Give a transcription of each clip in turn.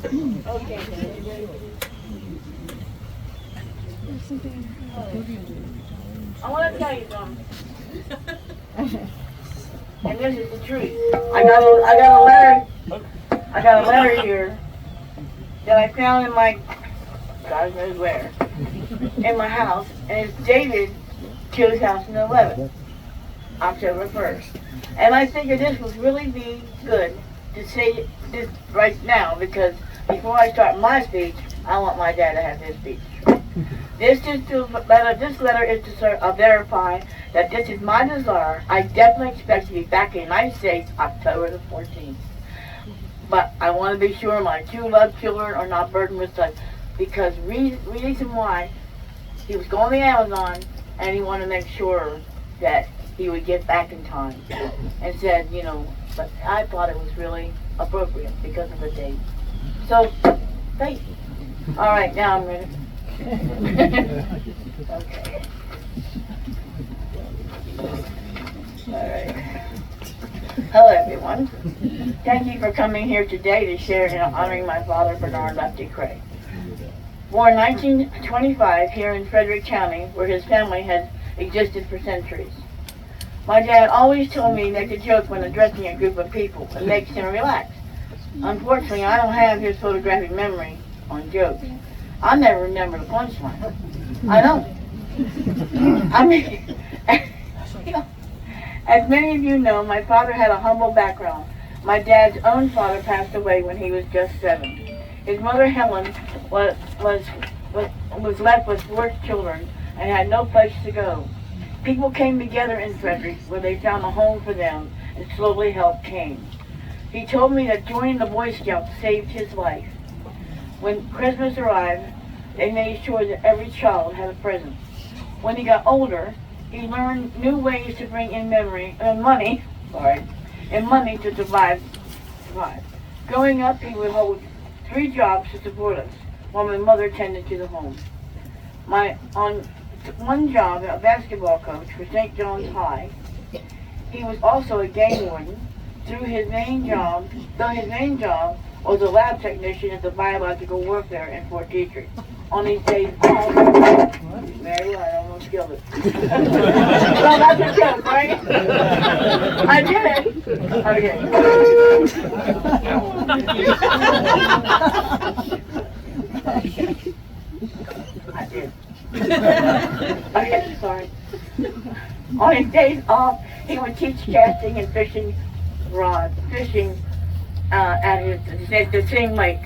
Okay. I want to tell you something. And this is the truth. I got a letter here that I found in my, God knows where, in my house, and it's dated 2011, October 1st. And I figured this would really be good to say this right now, because before I start my speech, I want my dad to have his speech. This letter is to verify that this is my desire. I definitely expect to be back in the United States October the 14th. But I want to be sure my two loved children are not burdened with such, because reason why he was going to the Amazon and he wanted to make sure that he would get back in time, and said, but I thought it was really appropriate because of the date. So, thank you. All right, now I'm ready. Okay. All right. Hello, everyone. Thank you for coming here today to share in honoring my father, Bernard Lefty Kreh. Born 1925 here in Frederick County, where his family has existed for centuries. My dad always told me to make a joke when addressing a group of people. It makes him relax. Unfortunately, I don't have his photographic memory on jokes. I never remember the punchline. I don't. I mean, as many of you know, my father had a humble background. My dad's own father passed away when he was just 7. His mother, Helen, was left with 4 children and had no place to go. People came together in Frederick where they found a home for them, and slowly help came. He told me that joining the Boy Scouts saved his life. When Christmas arrived, they made sure that every child had a present. When he got older, he learned new ways to bring in money to survive. Growing up, he would hold 3 jobs to support us, while my mother tended to the home. On one job, a basketball coach for St. John's High, he was also a game warden. Though his main job was a lab technician at the biological warfare in Fort Detrick. On these days off, very well, I almost killed it. Well, that's a joke, right? I did it. Okay. I did. Okay, sorry. On his days off, he would teach casting and fishing at the same lake.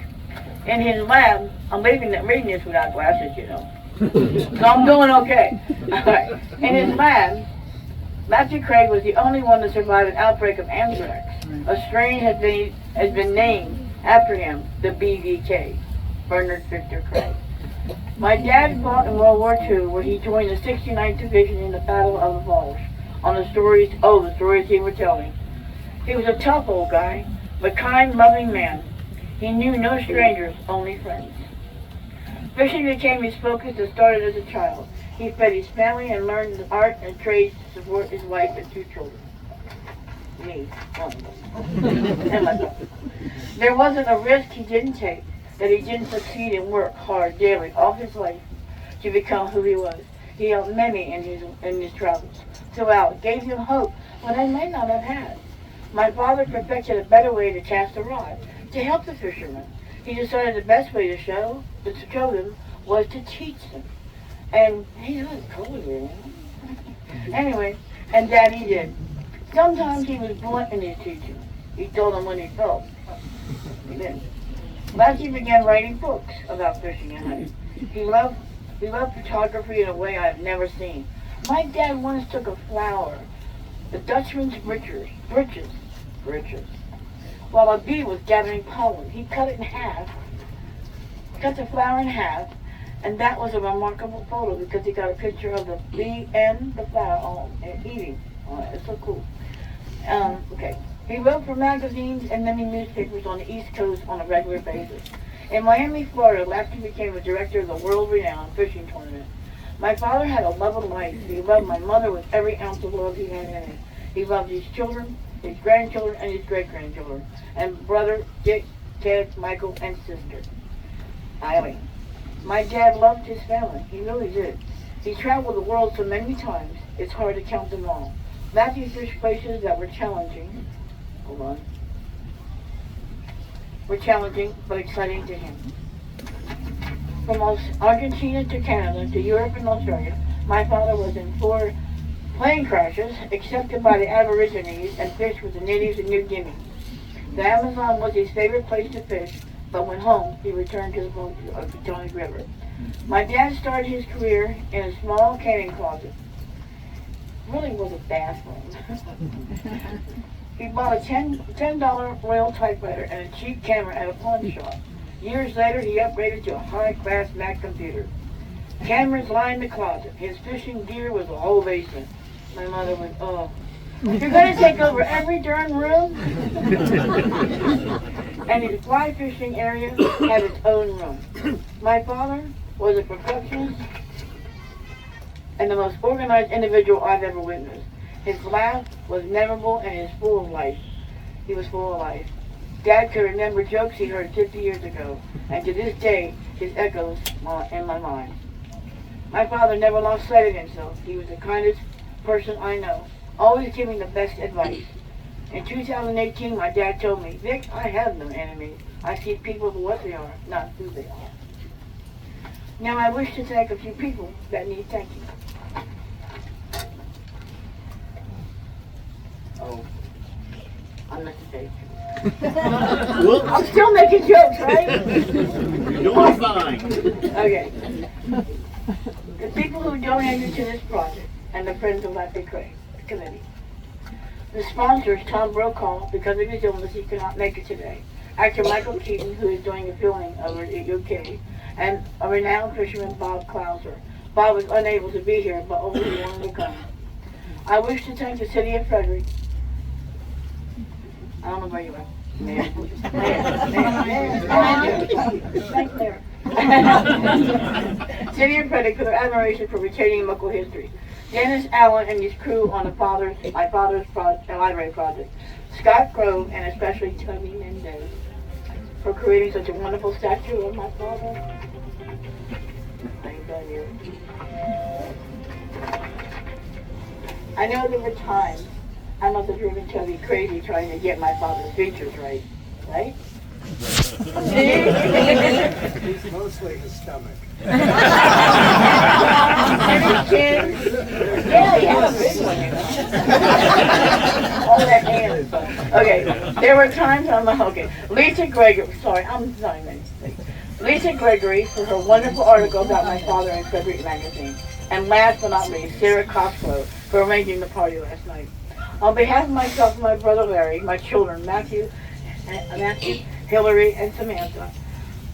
In his lab, I'm reading this without glasses, so I'm doing okay. Right. In his lab, Lefty Kreh was the only one to survive an outbreak of anthrax. A strain has been named after him, the BVK, Bernard Victor Kreh. My dad fought in World War II, where he joined the 69th Division in the Battle of the Bulge. On the stories he was telling. He was a tough old guy, but kind, loving man. He knew no strangers, only friends. Fishing became his focus and started as a child. He fed his family and learned the art and trades to support his wife and 2 children. Me, one of them. And myself. There wasn't a risk he didn't take, that he didn't succeed and work hard daily all his life to become who he was. He helped many in his travels. Throughout, gave him hope when they may not have had. My father perfected a better way to cast a rod, to help the fishermen. He decided the best way to show them was to teach them. And he's really cool here. Anyway, and Daddy did. Sometimes he was blunt in his teaching. He told them what he felt. He didn't. Lefty began writing books about fishing and hunting. He loved photography in a way I've never seen. My dad once took a flower, the Dutchman's breeches, while a bee was gathering pollen. He cut it in half, cut the flower in half, and that was a remarkable photo because he got a picture of the bee and the flower eating. It's so cool. Okay. He wrote for magazines and many newspapers on the East Coast on a regular basis. In Miami, Florida, Lefty became a director of the world-renowned fishing tournament. My father had a love of life. He loved my mother with every ounce of love he had in him. He loved his children, his grandchildren, and his great-grandchildren. And brother Dick Ted, Michael, and sister, Eileen. My dad loved his family. He really did. He traveled the world so many times, it's hard to count them all. Matthew fished places that were challenging. Hold on. Were challenging, but exciting to him. From Argentina to Canada to Europe and Australia, my father was in 4 plane crashes, accepted by the Aborigines, and fished with the natives in New Guinea. The Amazon was his favorite place to fish, but when home, he returned to the Potomac River. My dad started his career in a small canning closet. Really was a bathroom. He bought a $10 Royal typewriter and a cheap camera at a pawn shop. Years later, he upgraded to a high-class Mac computer. Cameras lined the closet. His fishing gear was a whole basement. My mother went, oh, you're going to take over every darn room? And his fly fishing area had its own room. My father was a perfectionist and the most organized individual I've ever witnessed. His laugh was memorable and he was full of life. He was full of life. Dad could remember jokes he heard 50 years ago, and to this day, his echoes in my mind. My father never lost sight of himself. He was the kindest person I know, always giving the best advice. In 2018, my dad told me, Vic, I have no enemies. I see people for what they are, not who they are. Now I wish to thank a few people that need thanking. Oh, I must say. I'm still making jokes, right? You're doing fine. Okay. The people who donated to this project and the Friends of Lefty Kreh committee. The sponsors, Tom Brokaw, because of his illness, he could not make it today. Actor Michael Keaton, who is doing a filming over at UK, and a renowned fisherman, Bob Clouser. Bob was unable to be here, but always wanted to come. I wish to thank the city of Frederick. I don't know where you are. Mayor. City of Frederick for their admiration for retaining local history. Dennis Allen and his crew on my father's library project. Scott Grove and especially Tony Mendez for creating such a wonderful statue of my father. I know there were times I must have driven Chubby crazy trying to get my father's features right? Right? It's mostly his stomach. And his chin. Yeah, he had a big one, you know. All that hand. Okay, there were times Lisa Gregory, Lisa Gregory for her wonderful article about my father in Frederick magazine. And last but not least, Sarah Cosgrove for arranging the party last night. On behalf of myself and my brother Larry, my children Matthew, Hillary, and Samantha,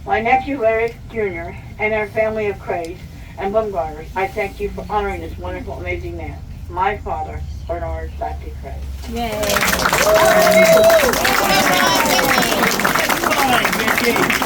my nephew Larry Jr., and our family of Krehs and Bumgarners, I thank you for honoring this wonderful, amazing man, my father, Bernard Lefty Kreh. Yay! Fine, Vicky.